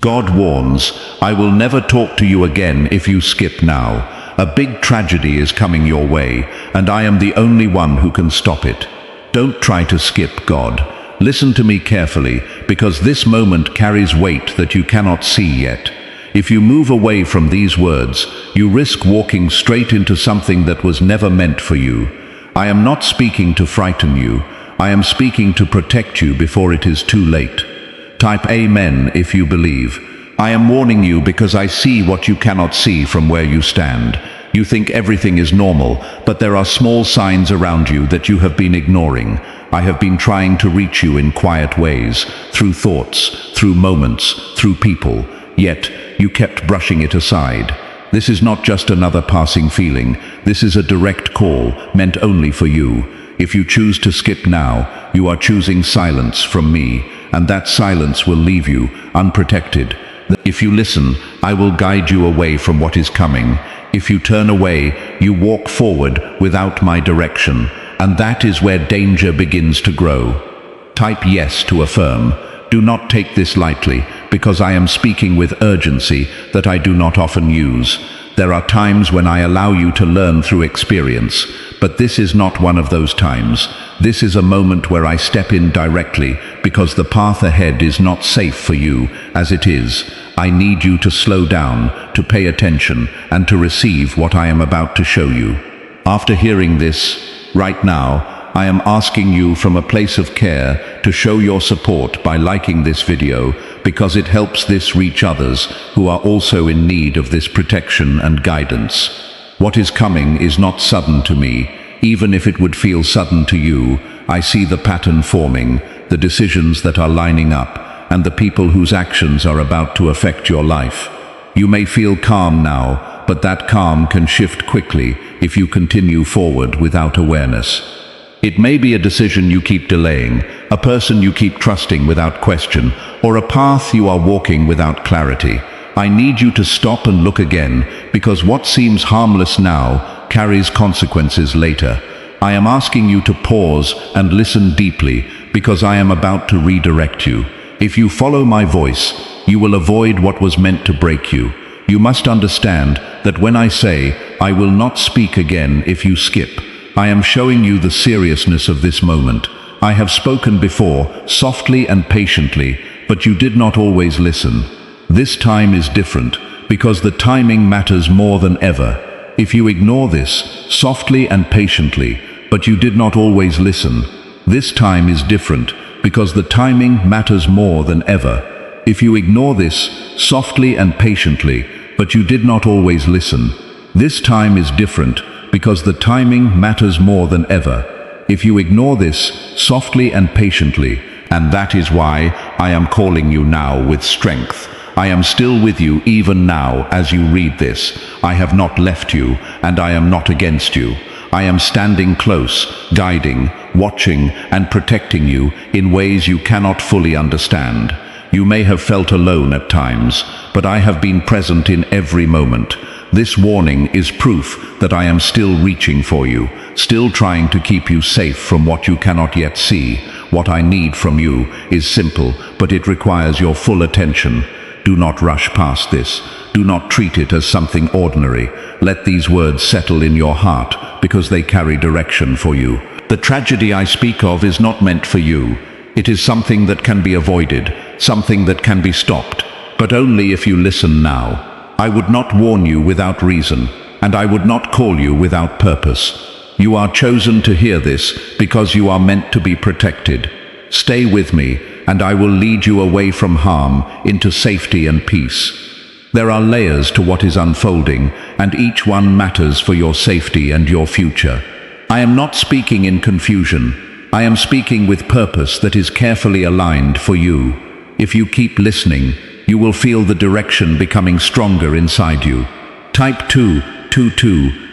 God warns, I will never talk to you again if you skip now. A big tragedy is coming your way, and I am the only one who can stop it. Don't try to skip God. Listen to me carefully, because this moment carries weight that you cannot see yet. If you move away from these words, you risk walking straight into something that was never meant for you. I am not speaking to frighten you. I am speaking to protect you before it is too late. Type Amen if you believe. I am warning you because I see what you cannot see from where you stand. You think everything is normal, but there are small signs around you that you have been ignoring. I have been trying to reach you in quiet ways, through thoughts, through moments, through people, yet you kept brushing it aside. This is not just another passing feeling. This is a direct call, meant only for you. If you choose to skip now, you are choosing silence from me, and that silence will leave you unprotected. If you listen, I will guide you away from what is coming. If you turn away, you walk forward without my direction, and that is where danger begins to grow. Type yes to affirm. Do not take this lightly, because I am speaking with urgency that I do not often use. There are times when I allow you to learn through experience, but this is not one of those times. This is a moment where I step in directly, because the path ahead is not safe for you as it is. I need you to slow down, to pay attention, and to receive what I am about to show you. After hearing this, right now, I am asking you from a place of care to show your support by liking this video, because it helps this reach others who are also in need of this protection and guidance. What is coming is not sudden to me. Even if it would feel sudden to you, I see the pattern forming, the decisions that are lining up, and the people whose actions are about to affect your life. You may feel calm now, but that calm can shift quickly if you continue forward without awareness. It may be a decision you keep delaying, a person you keep trusting without question, or a path you are walking without clarity. I need you to stop and look again, because what seems harmless now carries consequences later. I am asking you to pause and listen deeply, because I am about to redirect you. If you follow my voice, you will avoid what was meant to break you. You must understand that when I say, I will not speak again if you skip, I am showing you the seriousness of this moment. I have spoken before, softly and patiently, but you did not always listen. This time is different, because the timing matters more than ever. If you ignore this, softly and patiently, but you did not always listen, this time is different, because the timing matters more than ever. If you ignore this, softly and patiently, but you did not always listen, this time is different, because the timing matters more than ever. If you ignore this, softly and patiently, and that is why I am calling you now with strength. I am still with you even now as you read this. I have not left you, and I am not against you. I am standing close, guiding, watching, and protecting you in ways you cannot fully understand. You may have felt alone at times, but I have been present in every moment. This warning is proof that I am still reaching for you, still trying to keep you safe from what you cannot yet see. What I need from you is simple, but it requires your full attention. Do not rush past this. Do not treat it as something ordinary. Let these words settle in your heart, because they carry direction for you. The tragedy I speak of is not meant for you. It is something that can be avoided, something that can be stopped, but only if you listen now. I would not warn you without reason, and I would not call you without purpose. You are chosen to hear this because you are meant to be protected. Stay with me, and I will lead you away from harm into safety and peace. There are layers to what is unfolding, and each one matters for your safety and your future. I am not speaking in confusion. I am speaking with purpose that is carefully aligned for you. If you keep listening, you will feel the direction becoming stronger inside you. Type 222.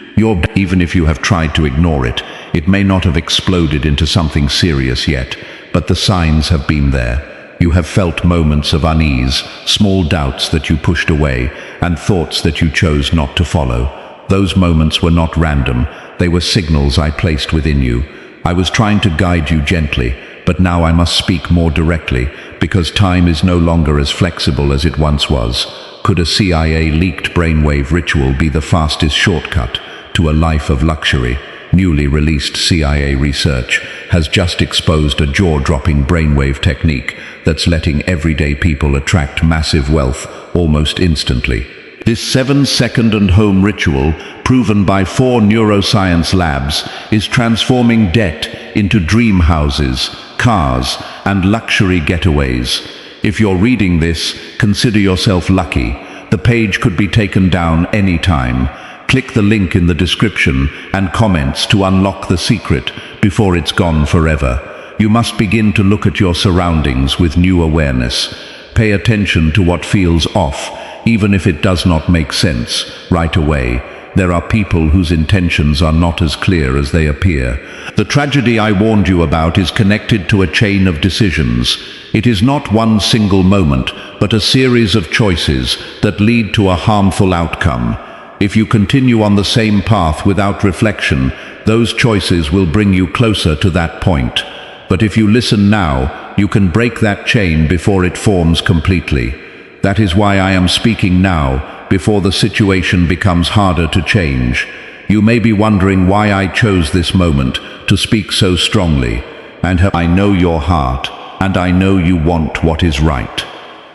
Even if you have tried to ignore it, it may not have exploded into something serious yet, but the signs have been there. You have felt moments of unease, small doubts that you pushed away, and thoughts that you chose not to follow. Those moments were not random. They were signals I placed within you. I was trying to guide you gently, but now I must speak more directly, because time is no longer as flexible as it once was. Could a CIA-leaked brainwave ritual be the fastest shortcut to a life of luxury? Newly released CIA research has just exposed a jaw-dropping brainwave technique that's letting everyday people attract massive wealth almost instantly. This 7-second and home ritual, proven by 4 neuroscience labs, is transforming debt into dream houses, cars, and luxury getaways. If you're reading this, consider yourself lucky. The page could be taken down any time. Click the link in the description and comments to unlock the secret before it's gone forever. You must begin to look at your surroundings with new awareness. Pay attention to what feels off, even if it does not make sense right away. There are people whose intentions are not as clear as they appear. The tragedy I warned you about is connected to a chain of decisions. It is not one single moment, but a series of choices that lead to a harmful outcome. If you continue on the same path without reflection, those choices will bring you closer to that point. But if you listen now, you can break that chain before it forms completely. That is why I am speaking now, before the situation becomes harder to change. You may be wondering why I chose this moment to speak so strongly. And I know your heart, and I know you want what is right.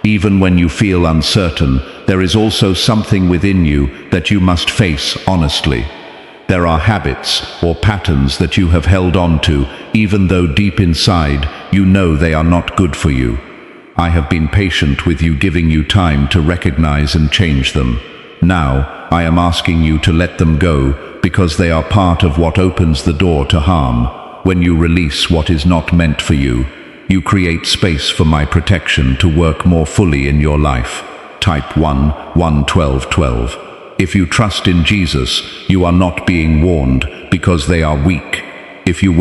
Even when you feel uncertain, there is also something within you that you must face honestly. There are habits or patterns that you have held on to, even though deep inside you know they are not good for you. I have been patient with you, giving you time to recognize and change them. Now, I am asking you to let them go, because they are part of what opens the door to harm. When you release what is not meant for you, you create space for my protection to work more fully in your life. Type 1:12:12. If you trust in Jesus, you are not being warned because they are weak. If you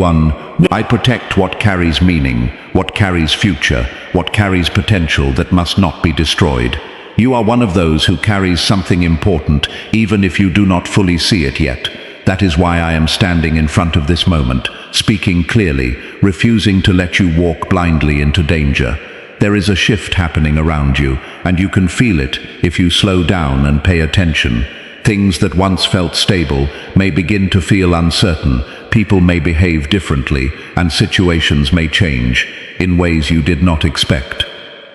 I protect what carries meaning, what carries future, what carries potential that must not be destroyed. You are one of those who carries something important, even if you do not fully see it yet. That is why I am standing in front of this moment, speaking clearly, refusing to let you walk blindly into danger. There is a shift happening around you, and you can feel it if you slow down and pay attention. Things that once felt stable may begin to feel uncertain. People may behave differently, and situations may change in ways you did not expect.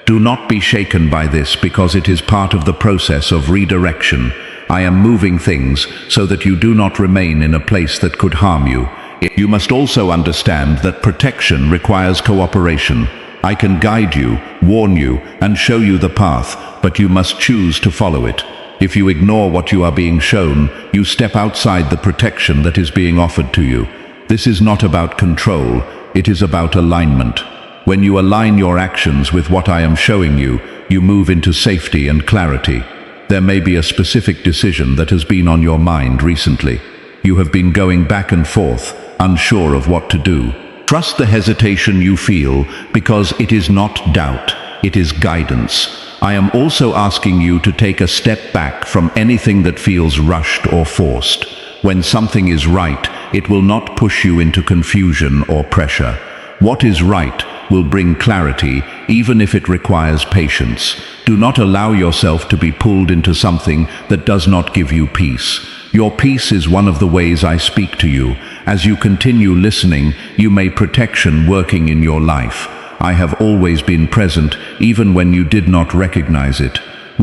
Do not be shaken by this, because it is part of the process of redirection. I am moving things so that you do not remain in a place that could harm you. You must also understand that protection requires cooperation. I can guide you, warn you, and show you the path, but you must choose to follow it. If you ignore what you are being shown, you step outside the protection that is being offered to you. This is not about control, it is about alignment. When you align your actions with what I am showing you, you move into safety and clarity. There may be a specific decision that has been on your mind recently. You have been going back and forth, unsure of what to do. Trust the hesitation you feel, because it is not doubt, it is guidance. I am also asking you to take a step back from anything that feels rushed or forced. When something is right, it will not push you into confusion or pressure. What is right will bring clarity, even if it requires patience. Do not allow yourself to be pulled into something that does not give you peace. Your peace is one of the ways I speak to you. As you continue listening, you may protection working in your life. I have always been present, even when you did not recognize it.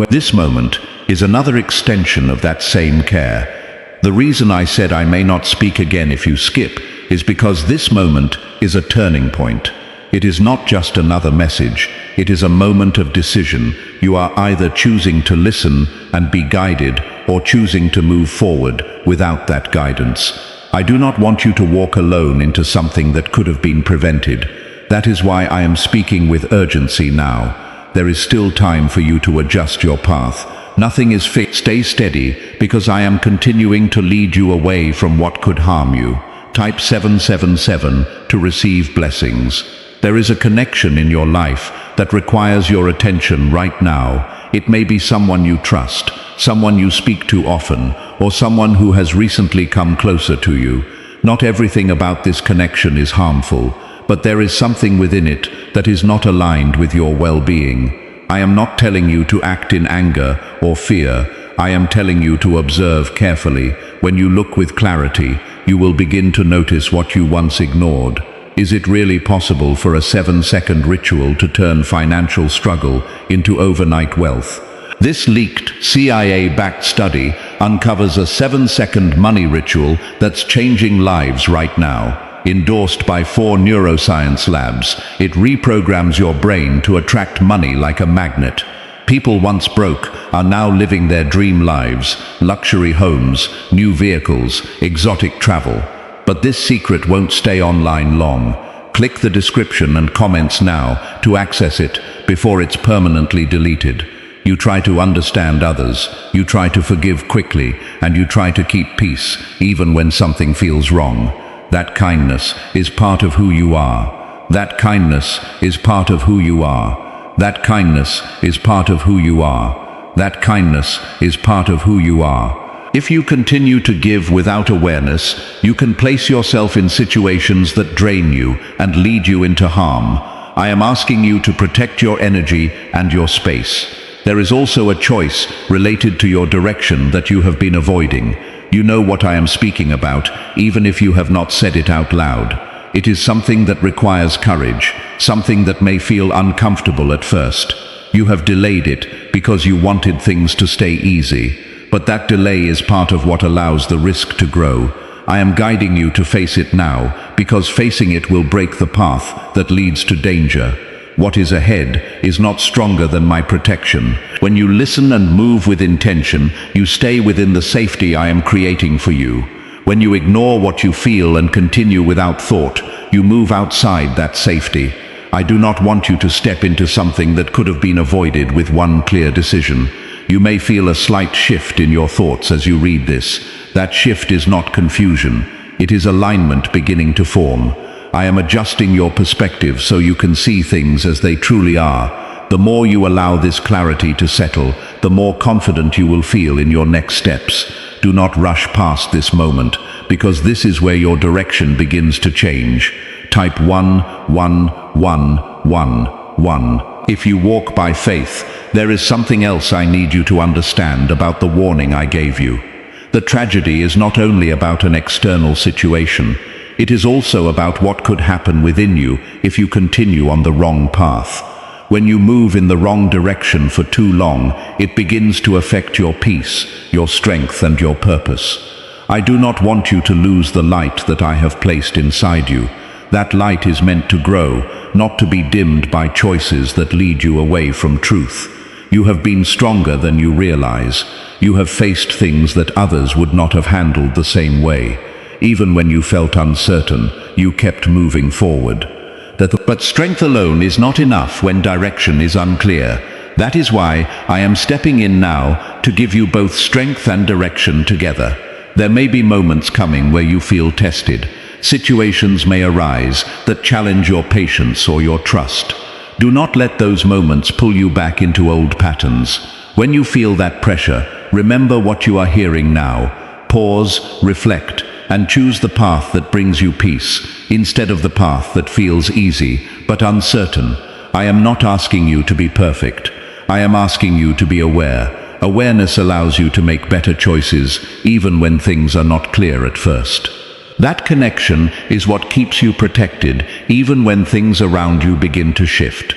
This moment is another extension of that same care. The reason I said I may not speak again if you skip is because this moment is a turning point. It is not just another message, it is a moment of decision. You are either choosing to listen and be guided, or choosing to move forward without that guidance. I do not want you to walk alone into something that could have been prevented. That is why I am speaking with urgency now. There is still time for you to adjust your path. Nothing is fixed. Stay steady, because I am continuing to lead you away from what could harm you. Type 777 to receive blessings. There is a connection in your life that requires your attention right now. It may be someone you trust, someone you speak to often, or someone who has recently come closer to you. Not everything about this connection is harmful, but there is something within it that is not aligned with your well-being. I am not telling you to act in anger or fear. I am telling you to observe carefully. When you look with clarity, you will begin to notice what you once ignored. Is it really possible for a 7-second ritual to turn financial struggle into overnight wealth? This leaked CIA-backed study uncovers a 7-second money ritual that's changing lives right now. Endorsed by 4 neuroscience labs, it reprograms your brain to attract money like a magnet. People once broke are now living their dream lives, luxury homes, new vehicles, exotic travel. But this secret won't stay online long. Click the description and comments now to access it before it's permanently deleted. You try to understand others, you try to forgive quickly, and you try to keep peace even when something feels wrong. That kindness is part of who you are. That kindness is part of who you are. That kindness is part of who you are. That kindness is part of who you are. If you continue to give without awareness, you can place yourself in situations that drain you and lead you into harm. I am asking you to protect your energy and your space. There is also a choice related to your direction that you have been avoiding. You know what I am speaking about, even if you have not said it out loud. It is something that requires courage, something that may feel uncomfortable at first. You have delayed it because you wanted things to stay easy, but that delay is part of what allows the risk to grow. I am guiding you to face it now, because facing it will break the path that leads to danger. What is ahead is not stronger than my protection. When you listen and move with intention, you stay within the safety I am creating for you. When you ignore what you feel and continue without thought, you move outside that safety. I do not want you to step into something that could have been avoided with one clear decision. You may feel a slight shift in your thoughts as you read this. That shift is not confusion. It is alignment beginning to form. I am adjusting your perspective so you can see things as they truly are. The more you allow this clarity to settle, the more confident you will feel in your next steps. Do not rush past this moment, because this is where your direction begins to change. Type 11111. If you walk by faith, there is something else I need you to understand about the warning I gave you. The tragedy is not only about an external situation. It is also about what could happen within you if you continue on the wrong path. When you move in the wrong direction for too long, it begins to affect your peace, your strength, and your purpose. I do not want you to lose the light that I have placed inside you. That light is meant to grow, not to be dimmed by choices that lead you away from truth. You have been stronger than you realize. You have faced things that others would not have handled the same way. Even when you felt uncertain, you kept moving forward. But strength alone is not enough when direction is unclear. That is why I am stepping in now to give you both strength and direction together. There may be moments coming where you feel tested. Situations may arise that challenge your patience or your trust. Do not let those moments pull you back into old patterns. When you feel that pressure, remember what you are hearing now. Pause, reflect, and choose the path that brings you peace, instead of the path that feels easy but uncertain. I am not asking you to be perfect. I am asking you to be aware. Awareness allows you to make better choices, even when things are not clear at first. That connection is what keeps you protected, even when things around you begin to shift.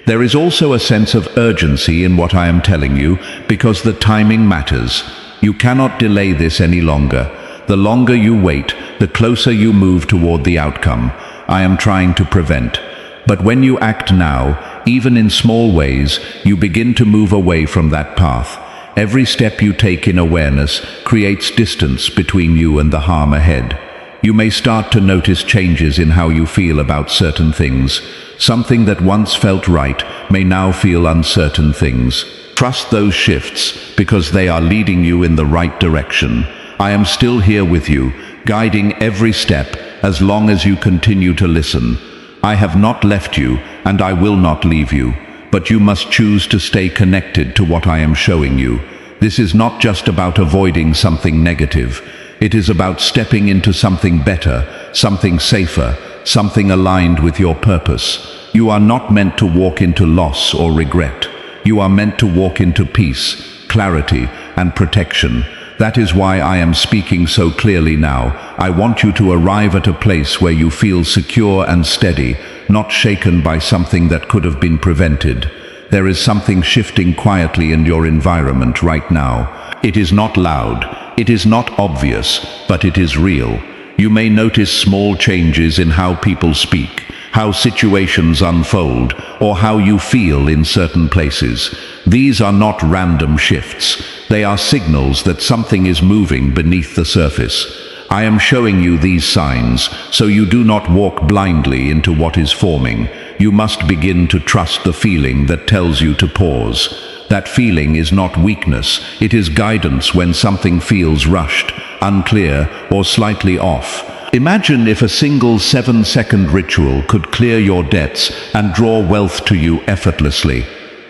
There is also a sense of urgency in what I am telling you, because the timing matters. You cannot delay this any longer. The longer you wait, the closer you move toward the outcome I am trying to prevent. But when you act now, even in small ways, you begin to move away from that path. Every step you take in awareness creates distance between you and the harm ahead. You may start to notice changes in how you feel about certain things. Something that once felt right may now feel uncertain things. Trust those shifts, because they are leading you in the right direction. I am still here with you, guiding every step as long as you continue to listen. I have not left you, and I will not leave you, but you must choose to stay connected to what I am showing you. This is not just about avoiding something negative. It is about stepping into something better, something safer, something aligned with your purpose. You are not meant to walk into loss or regret. You are meant to walk into peace, clarity, and protection. That is why I am speaking so clearly now. I want you to arrive at a place where you feel secure and steady, not shaken by something that could have been prevented. There is something shifting quietly in your environment right now. It is not loud, it is not obvious, but it is real. You may notice small changes in how people speak, how situations unfold, or how you feel in certain places. These are not random shifts. They are signals that something is moving beneath the surface. I am showing you these signs, so you do not walk blindly into what is forming. You must begin to trust the feeling that tells you to pause. That feeling is not weakness, it is guidance when something feels rushed, unclear, or slightly off. Imagine if a single 7-second ritual could clear your debts and draw wealth to you effortlessly.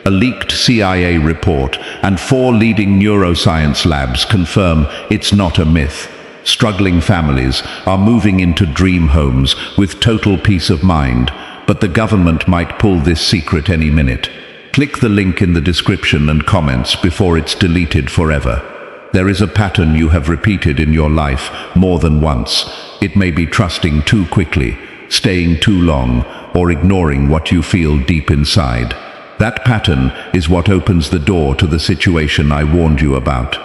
A leaked CIA report and 4 leading neuroscience labs confirm it's not a myth. Struggling families are moving into dream homes with total peace of mind, but the government might pull this secret any minute. Click the link in the description and comments before it's deleted forever. There is a pattern you have repeated in your life more than once. It may be trusting too quickly, staying too long, or ignoring what you feel deep inside. That pattern is what opens the door to the situation I warned you about.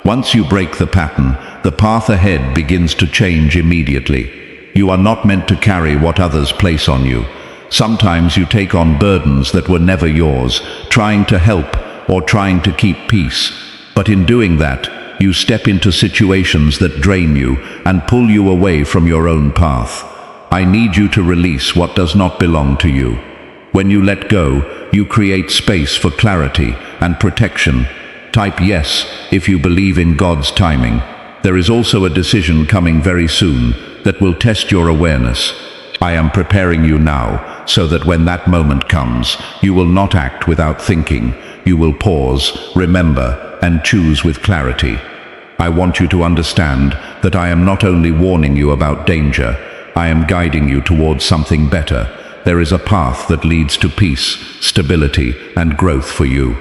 Once you break the pattern, the path ahead begins to change immediately. You are not meant to carry what others place on you. Sometimes you take on burdens that were never yours, trying to help or trying to keep peace. But in doing that, you step into situations that drain you and pull you away from your own path. I need you to release what does not belong to you. When you let go, you create space for clarity and protection. Type yes if you believe in God's timing. There is also a decision coming very soon that will test your awareness. I am preparing you now so that when that moment comes, you will not act without thinking. You will pause, remember, and choose with clarity. I want you to understand that I am not only warning you about danger, I am guiding you towards something better. There is a path that leads to peace, stability, and growth for you.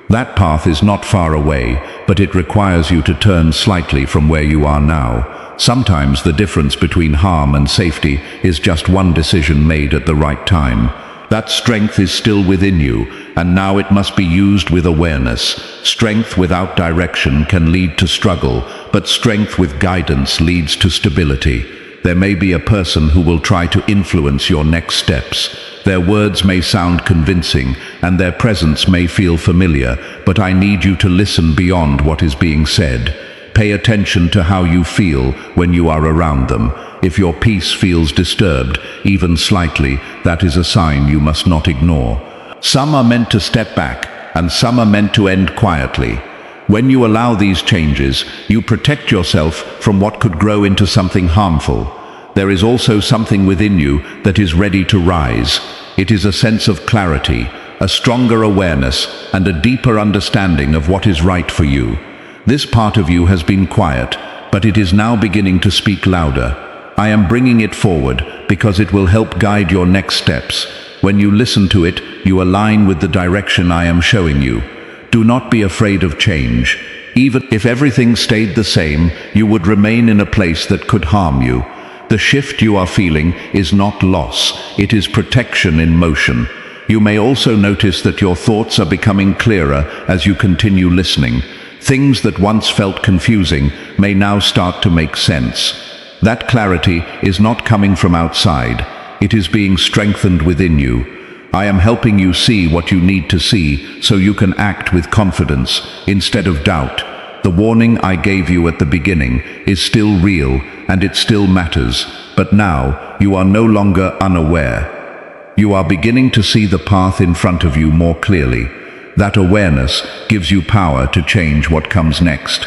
That path is not far away, but it requires you to turn slightly from where you are now. Sometimes the difference between harm and safety is just one decision made at the right time. That strength is still within you, and now it must be used with awareness. Strength without direction can lead to struggle, but strength with guidance leads to stability. There may be a person who will try to influence your next steps. Their words may sound convincing, and their presence may feel familiar, but I need you to listen beyond what is being said. Pay attention to how you feel when you are around them. If your peace feels disturbed, even slightly, that is a sign you must not ignore. Some are meant to step back, and some are meant to end quietly. When you allow these changes, you protect yourself from what could grow into something harmful. There is also something within you that is ready to rise. It is a sense of clarity, a stronger awareness, and a deeper understanding of what is right for you. This part of you has been quiet, but it is now beginning to speak louder. I am bringing it forward because it will help guide your next steps. When you listen to it, you align with the direction I am showing you. Do not be afraid of change. Even if everything stayed the same, you would remain in a place that could harm you. The shift you are feeling is not loss, it is protection in motion. You may also notice that your thoughts are becoming clearer as you continue listening. Things that once felt confusing may now start to make sense. That clarity is not coming from outside. It is being strengthened within you. I am helping you see what you need to see so you can act with confidence instead of doubt. The warning I gave you at the beginning is still real and it still matters, but now you are no longer unaware. You are beginning to see the path in front of you more clearly. That awareness gives you power to change what comes next.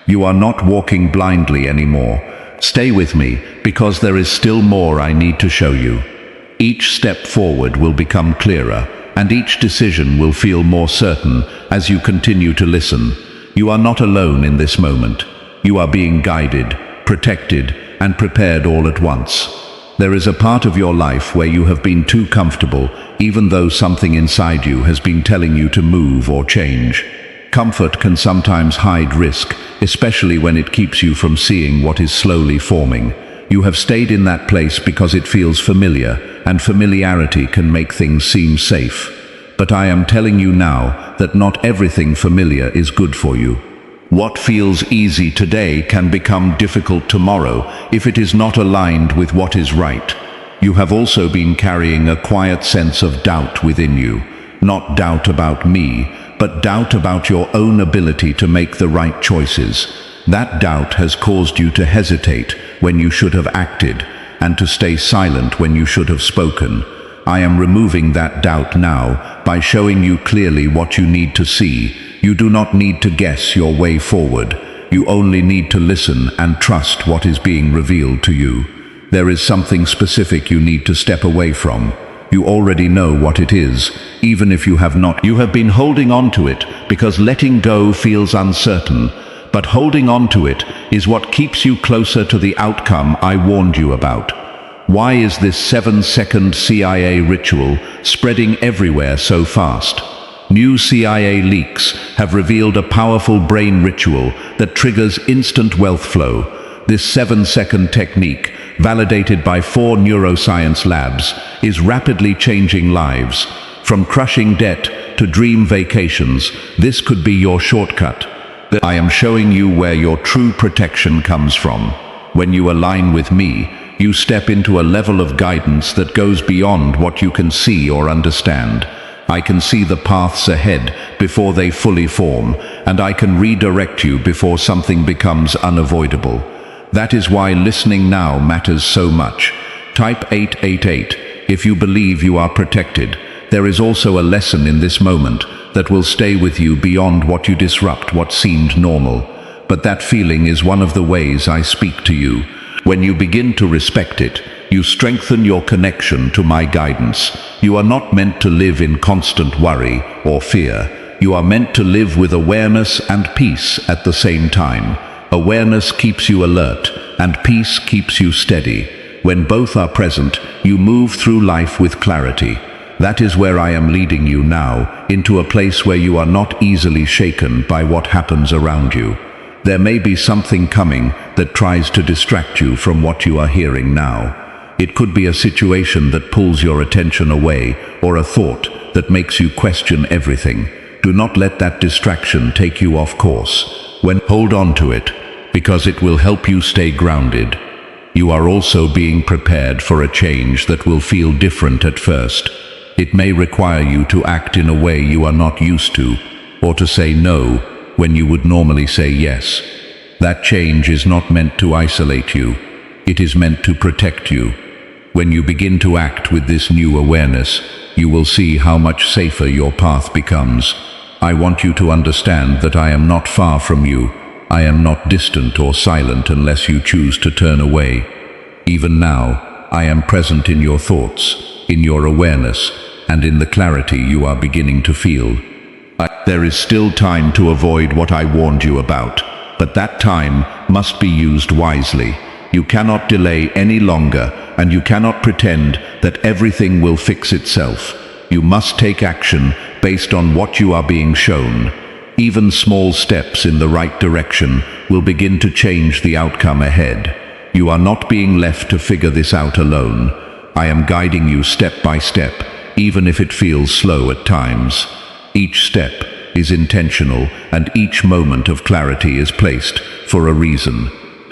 You are not walking blindly anymore. Stay with me, because there is still more I need to show you. Each step forward will become clearer, and each decision will feel more certain as you continue to listen. You are not alone in this moment. You are being guided, protected, and prepared all at once. There is a part of your life where you have been too comfortable, even though something inside you has been telling you to move or change. Comfort can sometimes hide risk, especially when it keeps you from seeing what is slowly forming. You have stayed in that place because it feels familiar, and familiarity can make things seem safe. But I am telling you now that not everything familiar is good for you. What feels easy today can become difficult tomorrow if it is not aligned with what is right. You have also been carrying a quiet sense of doubt within you. Not doubt about me, but doubt about your own ability to make the right choices. That doubt has caused you to hesitate when you should have acted, and to stay silent when you should have spoken. I am removing that doubt now by showing you clearly what you need to see. You do not need to guess your way forward. You only need to listen and trust what is being revealed to you. There is something specific you need to step away from. You already know what it is, even if you have not. You have been holding on to it because letting go feels uncertain, but holding on to it is what keeps you closer to the outcome I warned you about. Why is this 7-second CIA ritual spreading everywhere so fast? New CIA leaks have revealed a powerful brain ritual that triggers instant wealth flow. This 7-second technique, validated by 4 neuroscience labs, is rapidly changing lives. From crushing debt to dream vacations, this could be your shortcut. I am showing you where your true protection comes from. When you align with me, you step into a level of guidance that goes beyond what you can see or understand. I can see the paths ahead before they fully form, and I can redirect you before something becomes unavoidable. That is why listening now matters so much. Type 888 if you believe you are protected. There is also a lesson in this moment that will stay with you beyond what you disrupt what seemed normal. But that feeling is one of the ways I speak to you. When you begin to respect it, you strengthen your connection to my guidance. You are not meant to live in constant worry or fear. You are meant to live with awareness and peace at the same time. Awareness keeps you alert, and peace keeps you steady. When both are present, you move through life with clarity. That is where I am leading you now, into a place where you are not easily shaken by what happens around you. There may be something coming that tries to distract you from what you are hearing now. It could be a situation that pulls your attention away, or a thought that makes you question everything. Do not let that distraction take you off course. Hold on to it, because it will help you stay grounded. You are also being prepared for a change that will feel different at first. It may require you to act in a way you are not used to, or to say no when you would normally say yes. That change is not meant to isolate you. It is meant to protect you. When you begin to act with this new awareness, you will see how much safer your path becomes. I want you to understand that I am not far from you. I am not distant or silent unless you choose to turn away. Even now, I am present in your thoughts, in your awareness, and in the clarity you are beginning to feel. There is still time to avoid what I warned you about, but that time must be used wisely. You cannot delay any longer, and you cannot pretend that everything will fix itself. You must take action based on what you are being shown. Even small steps in the right direction will begin to change the outcome ahead. You are not being left to figure this out alone. I am guiding you step by step, even if it feels slow at times. Each step is intentional, and each moment of clarity is placed for a reason.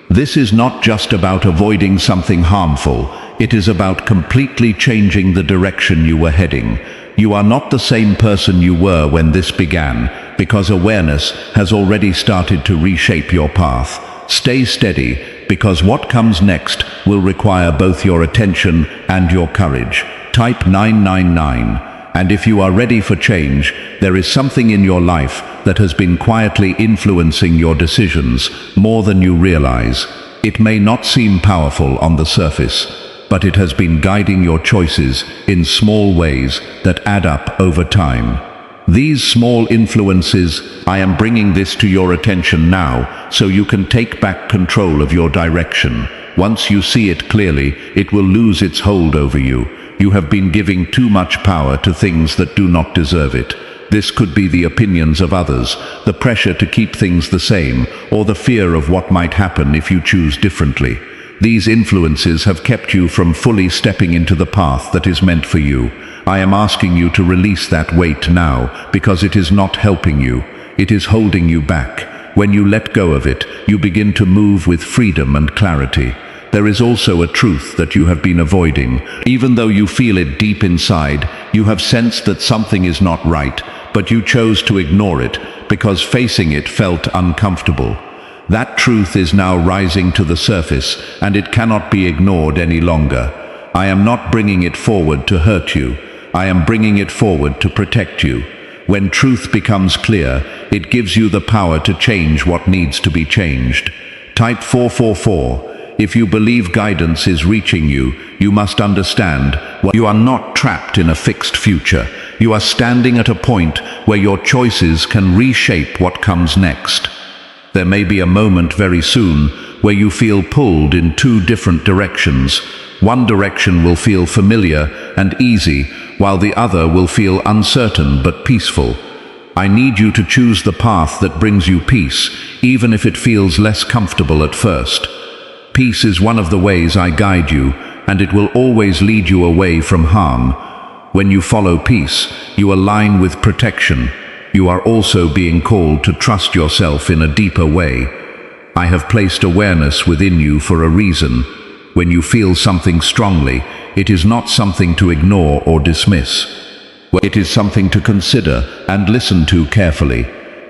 This is not just about avoiding something harmful. It is about completely changing the direction you were heading. You are not the same person you were when this began, because awareness has already started to reshape your path. Stay steady, because what comes next will require both your attention and your courage. Type 999. And if you are ready for change, there is something in your life that has been quietly influencing your decisions more than you realize. It may not seem powerful on the surface, but it has been guiding your choices in small ways that add up over time. These small influences, I am bringing this to your attention now so you can take back control of your direction. Once you see it clearly, it will lose its hold over you. You have been giving too much power to things that do not deserve it. This could be the opinions of others, the pressure to keep things the same, or the fear of what might happen if you choose differently. These influences have kept you from fully stepping into the path that is meant for you. I am asking you to release that weight now, because it is not helping you. It is holding you back. When you let go of it, you begin to move with freedom and clarity. There is also a truth that you have been avoiding. Even though you feel it deep inside, you have sensed that something is not right, but you chose to ignore it because facing it felt uncomfortable. That truth is now rising to the surface, and it cannot be ignored any longer. I am not bringing it forward to hurt you. I am bringing it forward to protect you. When truth becomes clear, it gives you the power to change what needs to be changed. Type 444. If you believe guidance is reaching you, you must understand you are not trapped in a fixed future. You are standing at a point where your choices can reshape what comes next. There may be a moment very soon where you feel pulled in two different directions. One direction will feel familiar and easy, while the other will feel uncertain but peaceful. I need you to choose the path that brings you peace, even if it feels less comfortable at first. Peace is one of the ways I guide you, and it will always lead you away from harm. When you follow peace, you align with protection. You are also being called to trust yourself in a deeper way. I have placed awareness within you for a reason. When you feel something strongly, it is not something to ignore or dismiss. It is something to consider and listen to carefully.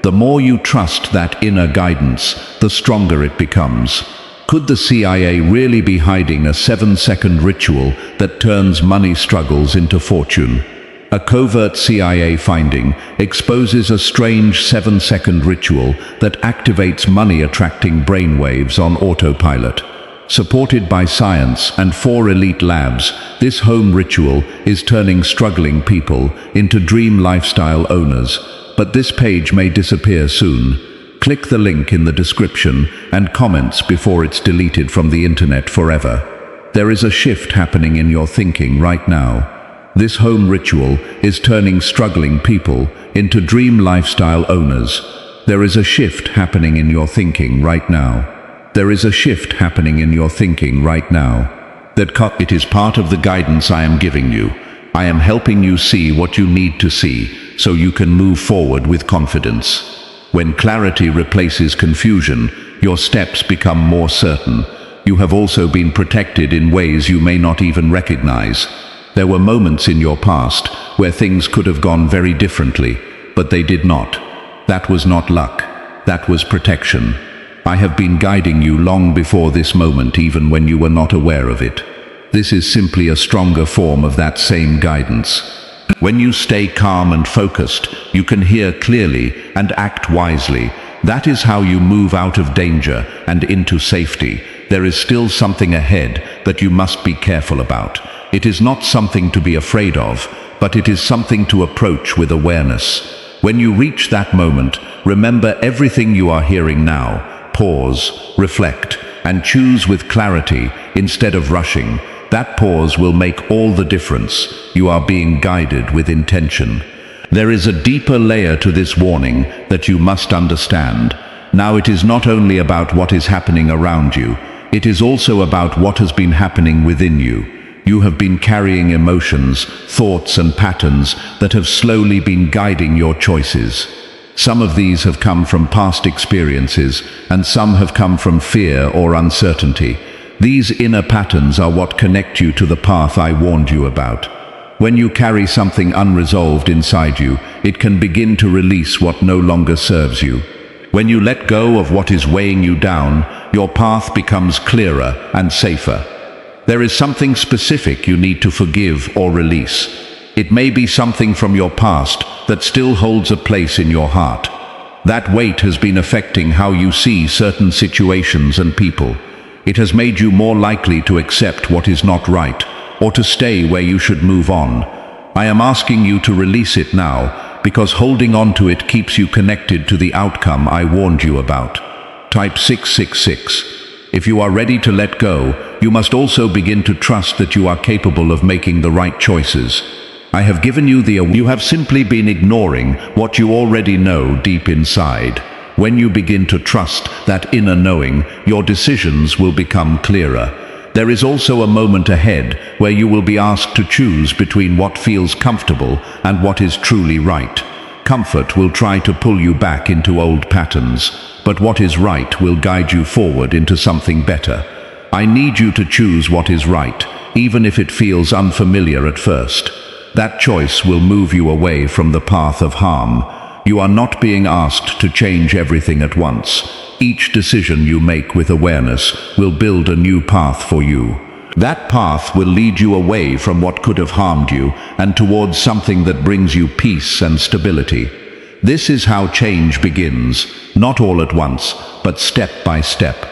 The more you trust that inner guidance, the stronger it becomes. Could the CIA really be hiding a 7-second ritual that turns money struggles into fortune? A covert CIA finding exposes a strange 7-second ritual that activates money-attracting brainwaves on autopilot. Supported by science and 4 elite labs, this home ritual is turning struggling people into dream lifestyle owners. But this page may disappear soon. Click the link in the description and comments before it's deleted from the internet forever. There is a shift happening in your thinking right now. This home ritual is turning struggling people into dream lifestyle owners. There is a shift happening in your thinking right now. There is a shift happening in your thinking right now. It is part of the guidance I am giving you. I am helping you see what you need to see so you can move forward with confidence. When clarity replaces confusion, your steps become more certain. You have also been protected in ways you may not even recognize. There were moments in your past where things could have gone very differently, but they did not. That was not luck. That was protection. I have been guiding you long before this moment, even when you were not aware of it. This is simply a stronger form of that same guidance. When you stay calm and focused, you can hear clearly and act wisely. That is how you move out of danger and into safety. There is still something ahead that you must be careful about. It is not something to be afraid of, but it is something to approach with awareness. When you reach that moment, remember everything you are hearing now. Pause, reflect, and choose with clarity instead of rushing. That pause will make all the difference. You are being guided with intention. There is a deeper layer to this warning that you must understand. Now it is not only about what is happening around you, it is also about what has been happening within you. You have been carrying emotions, thoughts and patterns that have slowly been guiding your choices. Some of these have come from past experiences, and some have come from fear or uncertainty. These inner patterns are what connect you to the path I warned you about. When you carry something unresolved inside you, it can begin to release what no longer serves you. When you let go of what is weighing you down, your path becomes clearer and safer. There is something specific you need to forgive or release. It may be something from your past that still holds a place in your heart. That weight has been affecting how you see certain situations and people. It has made you more likely to accept what is not right, or to stay where you should move on. I am asking you to release it now, because holding on to it keeps you connected to the outcome I warned you about. Type 666. If you are ready to let go, you must also begin to trust that you are capable of making the right choices. I have given you you have simply been ignoring what you already know deep inside. When you begin to trust that inner knowing, your decisions will become clearer. There is also a moment ahead where you will be asked to choose between what feels comfortable and what is truly right. Comfort will try to pull you back into old patterns, but what is right will guide you forward into something better. I need you to choose what is right, even if it feels unfamiliar at first. That choice will move you away from the path of harm. You are not being asked to change everything at once. Each decision you make with awareness will build a new path for you. That path will lead you away from what could have harmed you and towards something that brings you peace and stability. This is how change begins, not all at once, but step by step.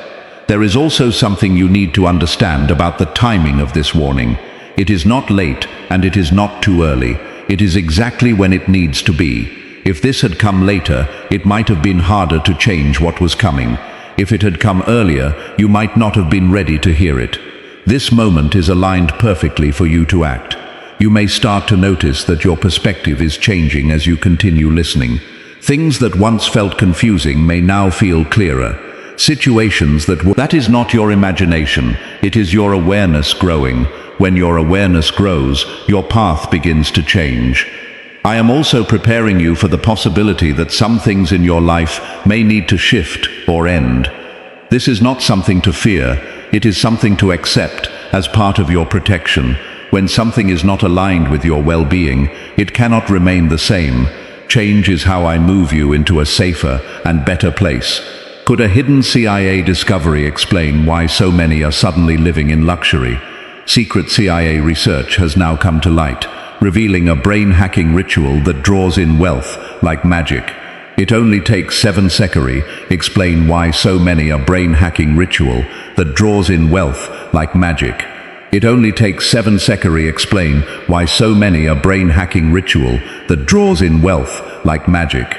There is also something you need to understand about the timing of this warning. It is not late and it is not too early. It is exactly when it needs to be. If this had come later, it might have been harder to change what was coming. If it had come earlier, you might not have been ready to hear it. This moment is aligned perfectly for you to act. You may start to notice that your perspective is changing as you continue listening. Things that once felt confusing may now feel clearer. Situations that is not your imagination, it is your awareness growing. When your awareness grows, your path begins to change. I am also preparing you for the possibility that some things in your life may need to shift or end. This is not something to fear, it is something to accept as part of your protection. When something is not aligned with your well-being, it cannot remain the same. Change is how I move you into a safer and better place. Could a hidden CIA discovery explain why so many are suddenly living in luxury? Secret CIA research has now come to light, revealing a brain-hacking ritual that draws in wealth like magic. It only takes 7 seconds. Explain why so many are brain-hacking ritual that draws in wealth like magic. It only takes 7 seconds. Explain why so many are brain-hacking ritual that draws in wealth like magic.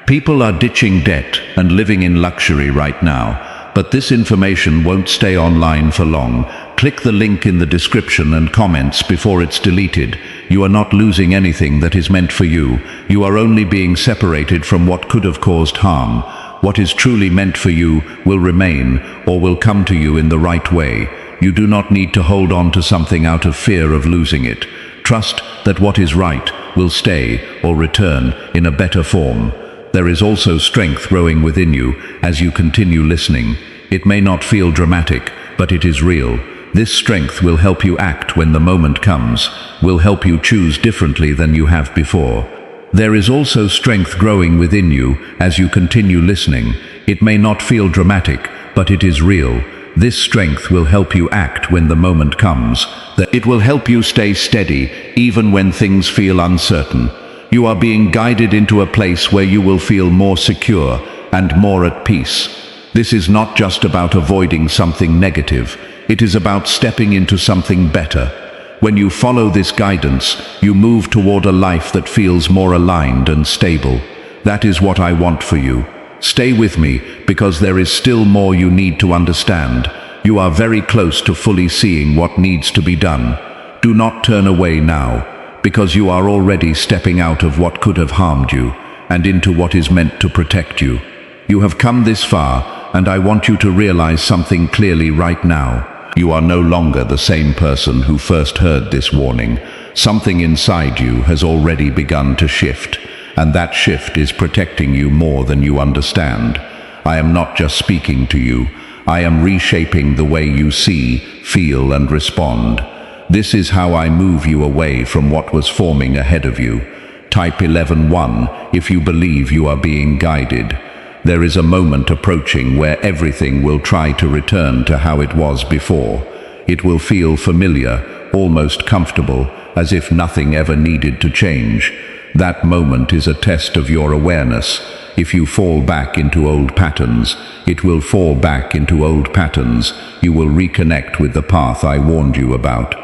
People are ditching debt and living in luxury right now, but this information won't stay online for long. Click the link in the description and comments before it's deleted. You are not losing anything that is meant for you. You are only being separated from what could have caused harm. What is truly meant for you will remain or will come to you in the right way. You do not need to hold on to something out of fear of losing it. Trust that what is right will stay or return in a better form. There is also strength growing within you as you continue listening. It may not feel dramatic, but it is real. This strength will help you act when the moment comes, will help you choose differently than you have before. There is also strength growing within you as you continue listening. It may not feel dramatic, but it is real. This strength will help you act when the moment comes. It will help you stay steady even when things feel uncertain. You are being guided into a place where you will feel more secure and more at peace. This is not just about avoiding something negative. It is about stepping into something better. When you follow this guidance, you move toward a life that feels more aligned and stable. That is what I want for you. Stay with me, because there is still more you need to understand. You are very close to fully seeing what needs to be done. Do not turn away now, because you are already stepping out of what could have harmed you and into what is meant to protect you. You have come this far, and I want you to realize something clearly right now. You are no longer the same person who first heard this warning. Something inside you has already begun to shift, and that shift is protecting you more than you understand. I am not just speaking to you. I am reshaping the way you see, feel, and respond. This is how I move you away from what was forming ahead of you. Type 11:1 if you believe you are being guided. There is a moment approaching where everything will try to return to how it was before. It will feel familiar, almost comfortable, as if nothing ever needed to change. That moment is a test of your awareness. If you fall back into old patterns, it will fall back into old patterns. You will reconnect with the path I warned you about.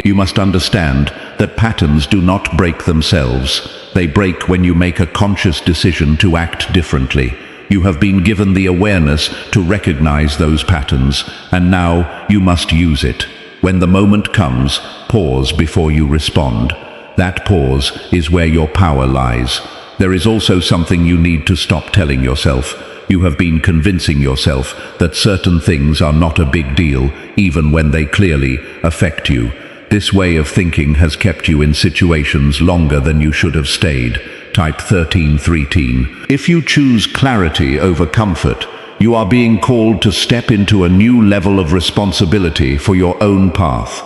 You must understand that patterns do not break themselves. They break when you make a conscious decision to act differently. You have been given the awareness to recognize those patterns, and now you must use it. When the moment comes, pause before you respond. That pause is where your power lies. There is also something you need to stop telling yourself. You have been convincing yourself that certain things are not a big deal, even when they clearly affect you. This way of thinking has kept you in situations longer than you should have stayed. Type 1313. If you choose clarity over comfort, you are being called to step into a new level of responsibility for your own path.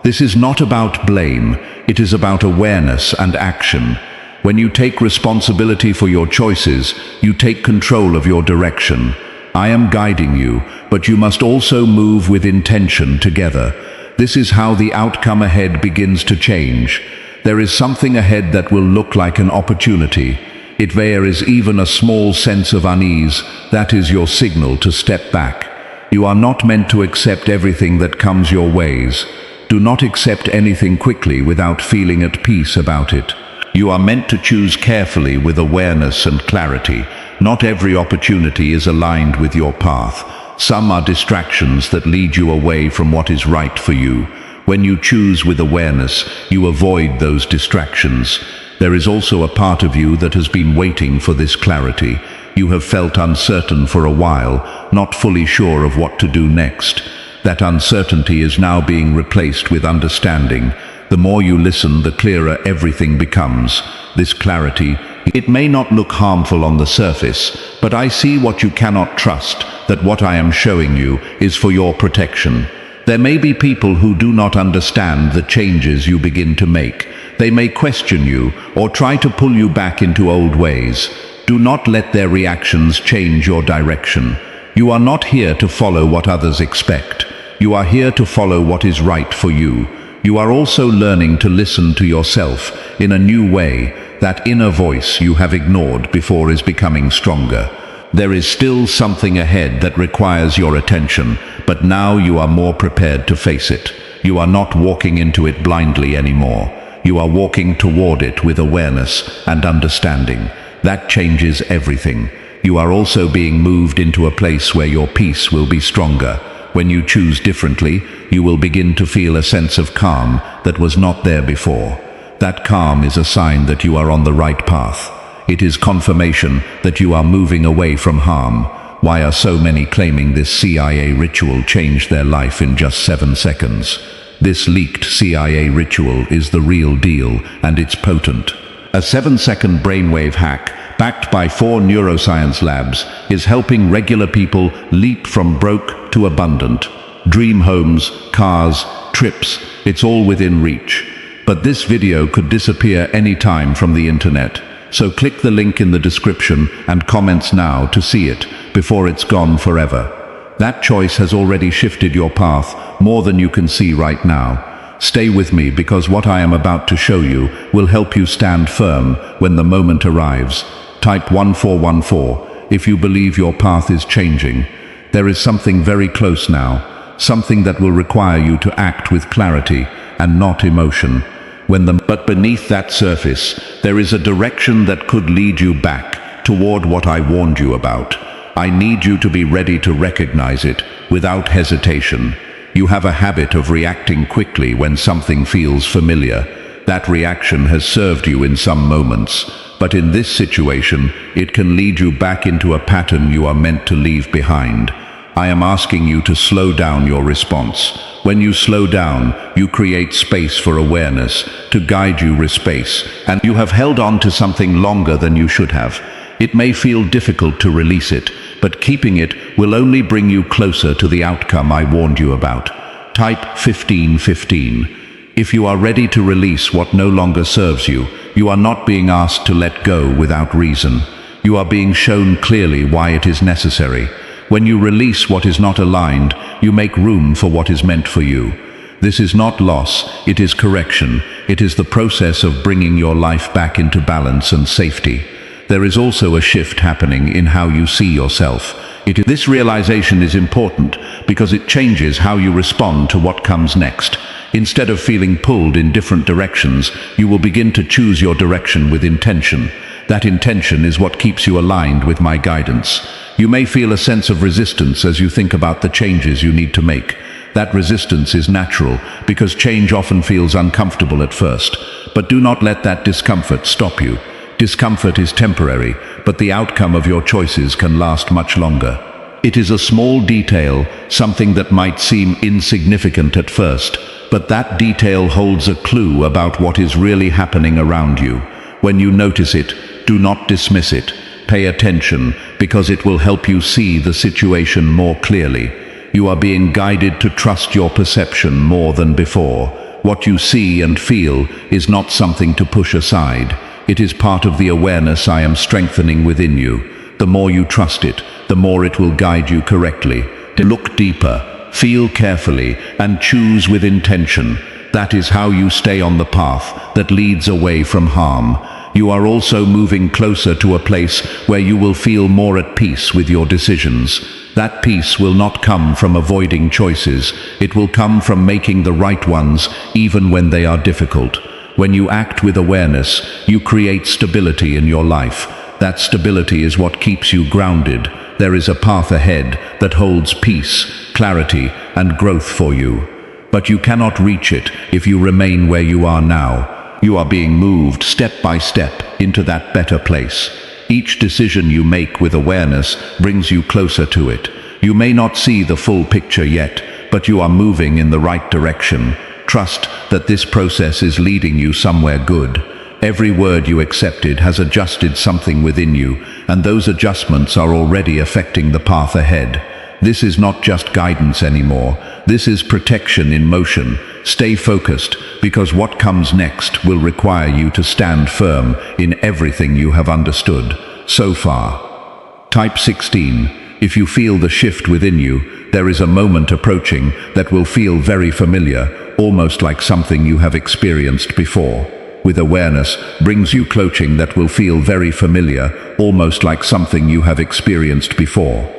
This is not about blame, it is about awareness and action. When you take responsibility for your choices, you take control of your direction. I am guiding you, but you must also move with intention together. This is how the outcome ahead begins to change. There is something ahead that will look like an opportunity. If there is even a small sense of unease, that is your signal to step back. You are not meant to accept everything that comes your ways. Do not accept anything quickly without feeling at peace about it. You are meant to choose carefully with awareness and clarity. Not every opportunity is aligned with your path. Some are distractions that lead you away from what is right for you. When you choose with awareness, you avoid those distractions. There is also a part of you that has been waiting for this clarity. You have felt uncertain for a while, not fully sure of what to do next. That uncertainty is now being replaced with understanding. The more you listen, the clearer everything becomes. This clarity, it may not look harmful on the surface, but I see what you cannot trust, that what I am showing you is for your protection. There may be people who do not understand the changes you begin to make. They may question you or try to pull you back into old ways. Do not let their reactions change your direction. You are not here to follow what others expect. You are here to follow what is right for you. You are also learning to listen to yourself in a new way. That inner voice you have ignored before is becoming stronger. There is still something ahead that requires your attention, but now you are more prepared to face it. You are not walking into it blindly anymore. You are walking toward it with awareness and understanding. That changes everything. You are also being moved into a place where your peace will be stronger. When you choose differently, you will begin to feel a sense of calm that was not there before. That calm is a sign that you are on the right path. It is confirmation that you are moving away from harm. Why are so many claiming this CIA ritual changed their life in just 7 seconds? This leaked CIA ritual is the real deal, and it's potent. A 7-second brainwave hack, backed by 4 neuroscience labs, is helping regular people leap from broke to abundant. Dream homes, cars, trips, it's all within reach. But this video could disappear any time from the internet. So click the link in the description and comments now to see it before it's gone forever. That choice has already shifted your path more than you can see right now. Stay with me, because what I am about to show you will help you stand firm when the moment arrives. Type 1414 if you believe your path is changing. There is something very close now, something that will require you to act with clarity and not emotion. But beneath that surface, there is a direction that could lead you back toward what I warned you about. I need you to be ready to recognize it without hesitation. You have a habit of reacting quickly when something feels familiar. That reaction has served you in some moments, but in this situation, it can lead you back into a pattern you are meant to leave behind. I am asking you to slow down your response. When you slow down, you create space for awareness to guide you with space, and you have held on to something longer than you should have. It may feel difficult to release it, but keeping it will only bring you closer to the outcome I warned you about. Type 1515. If you are ready to release what no longer serves you, you are not being asked to let go without reason. You are being shown clearly why it is necessary. When you release what is not aligned, you make room for what is meant for you. This is not loss, it is correction. It is the process of bringing your life back into balance and safety. There is also a shift happening in how you see yourself. This realization is important because it changes how you respond to what comes next. Instead of feeling pulled in different directions, you will begin to choose your direction with intention. That intention is what keeps you aligned with my guidance. You may feel a sense of resistance as you think about the changes you need to make. That resistance is natural because change often feels uncomfortable at first. But do not let that discomfort stop you. Discomfort is temporary, but the outcome of your choices can last much longer. It is a small detail, something that might seem insignificant at first, but that detail holds a clue about what is really happening around you. When you notice it, do not dismiss it. Pay attention, because it will help you see the situation more clearly. You are being guided to trust your perception more than before. What you see and feel is not something to push aside. It is part of the awareness I am strengthening within you. The more you trust it, the more it will guide you correctly. Look deeper, feel carefully, and choose with intention. That is how you stay on the path that leads away from harm. You are also moving closer to a place where you will feel more at peace with your decisions. That peace will not come from avoiding choices. It will come from making the right ones, even when they are difficult. When you act with awareness, you create stability in your life. That stability is what keeps you grounded. There is a path ahead that holds peace, clarity, and growth for you. But you cannot reach it if you remain where you are now. You are being moved step by step into that better place. Each decision you make with awareness brings you closer to it. You may not see the full picture yet, but you are moving in the right direction. Trust that this process is leading you somewhere good. Every word you accepted has adjusted something within you, and those adjustments are already affecting the path ahead. This is not just guidance anymore. This is protection in motion. Stay focused, because what comes next will require you to stand firm in everything you have understood so far. Type 16. If you feel the shift within you, there is a moment approaching that will feel very familiar, almost like something you have experienced before. With awareness brings you cloching that will feel very familiar, almost like something you have experienced before.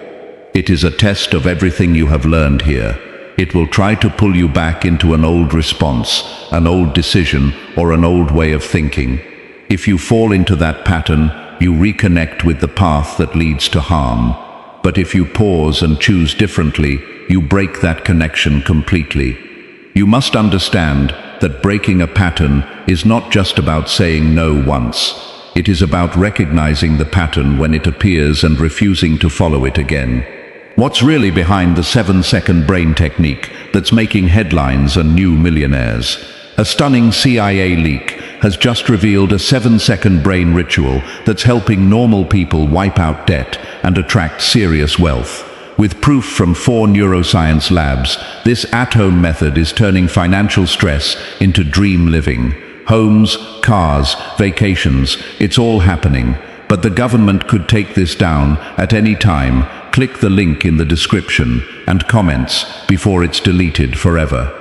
It is a test of everything you have learned here. It will try to pull you back into an old response, an old decision, or an old way of thinking. If you fall into that pattern, you reconnect with the path that leads to harm. But if you pause and choose differently, you break that connection completely. You must understand that breaking a pattern is not just about saying no once. It is about recognizing the pattern when it appears and refusing to follow it again. What's really behind the 7-second brain technique that's making headlines and new millionaires? A stunning CIA leak has just revealed a 7-second brain ritual that's helping normal people wipe out debt and attract serious wealth. With proof from 4 neuroscience labs, this at-home method is turning financial stress into dream living. Homes, cars, vacations, it's all happening. But the government could take this down at any time. Click the link in the description and comments before it's deleted forever.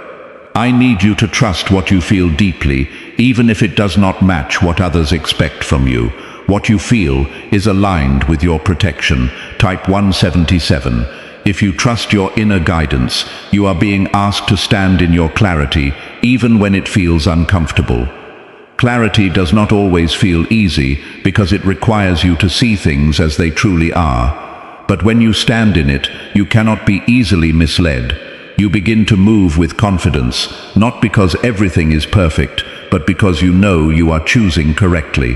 I need you to trust what you feel deeply, even if it does not match what others expect from you. What you feel is aligned with your protection. Type 177. If you trust your inner guidance, you are being asked to stand in your clarity, even when it feels uncomfortable. Clarity does not always feel easy because it requires you to see things as they truly are. But when you stand in it, you cannot be easily misled. You begin to move with confidence, not because everything is perfect, but because you know you are choosing correctly.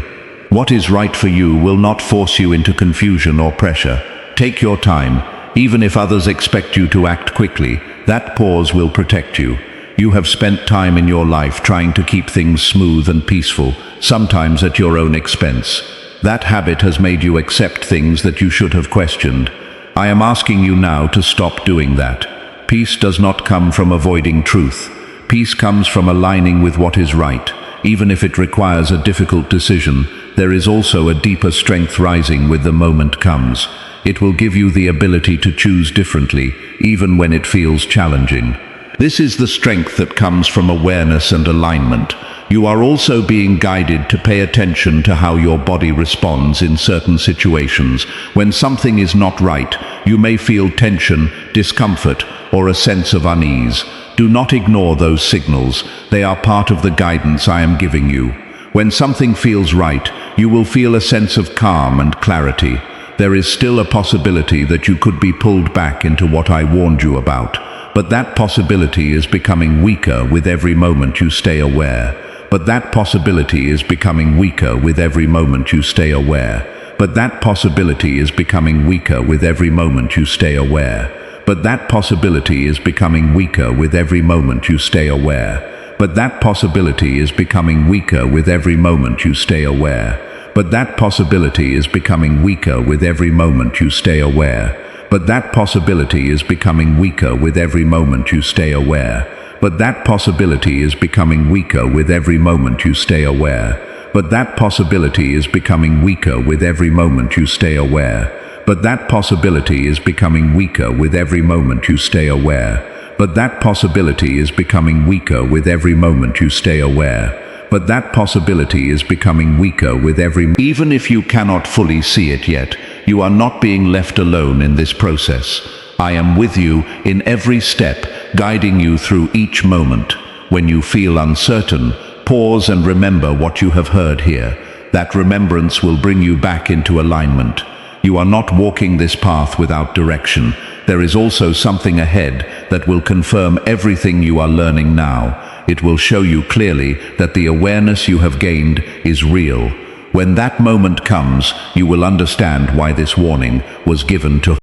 What is right for you will not force you into confusion or pressure. Take your time. Even if others expect you to act quickly, that pause will protect you. You have spent time in your life trying to keep things smooth and peaceful, sometimes at your own expense. That habit has made you accept things that you should have questioned. I am asking you now to stop doing that. Peace does not come from avoiding truth. Peace comes from aligning with what is right. Even if it requires a difficult decision, there is also a deeper strength rising with the moment comes. It will give you the ability to choose differently, even when it feels challenging. This is the strength that comes from awareness and alignment. You are also being guided to pay attention to how your body responds in certain situations. When something is not right, you may feel tension, discomfort, or a sense of unease. Do not ignore those signals. They are part of the guidance I am giving you. When something feels right, you will feel a sense of calm and clarity. There is still a possibility that you could be pulled back into what I warned you about, but that possibility is becoming weaker with every moment you stay aware. But that possibility is becoming weaker with every moment you stay aware. But that possibility is becoming weaker with every moment you stay aware. But that possibility is becoming weaker with every moment you stay aware. But that possibility is becoming weaker with every moment you stay aware. But that possibility is becoming weaker with every moment you stay aware. But that possibility is becoming weaker with every moment you stay aware. But that possibility is becoming weaker with every moment you stay aware. But that possibility is becoming weaker with every moment you stay aware. But that possibility is becoming weaker with every moment you stay aware. But that possibility is becoming weaker with every moment you stay aware. But that possibility is becoming weaker with every... Even if you cannot fully see it yet, you are not being left alone in this process. I am with you in every step, guiding you through each moment. When you feel uncertain, pause and remember what you have heard here. That remembrance will bring you back into alignment. You are not walking this path without direction. There is also something ahead that will confirm everything you are learning now. It will show you clearly that the awareness you have gained is real. When that moment comes, you will understand why this warning was given to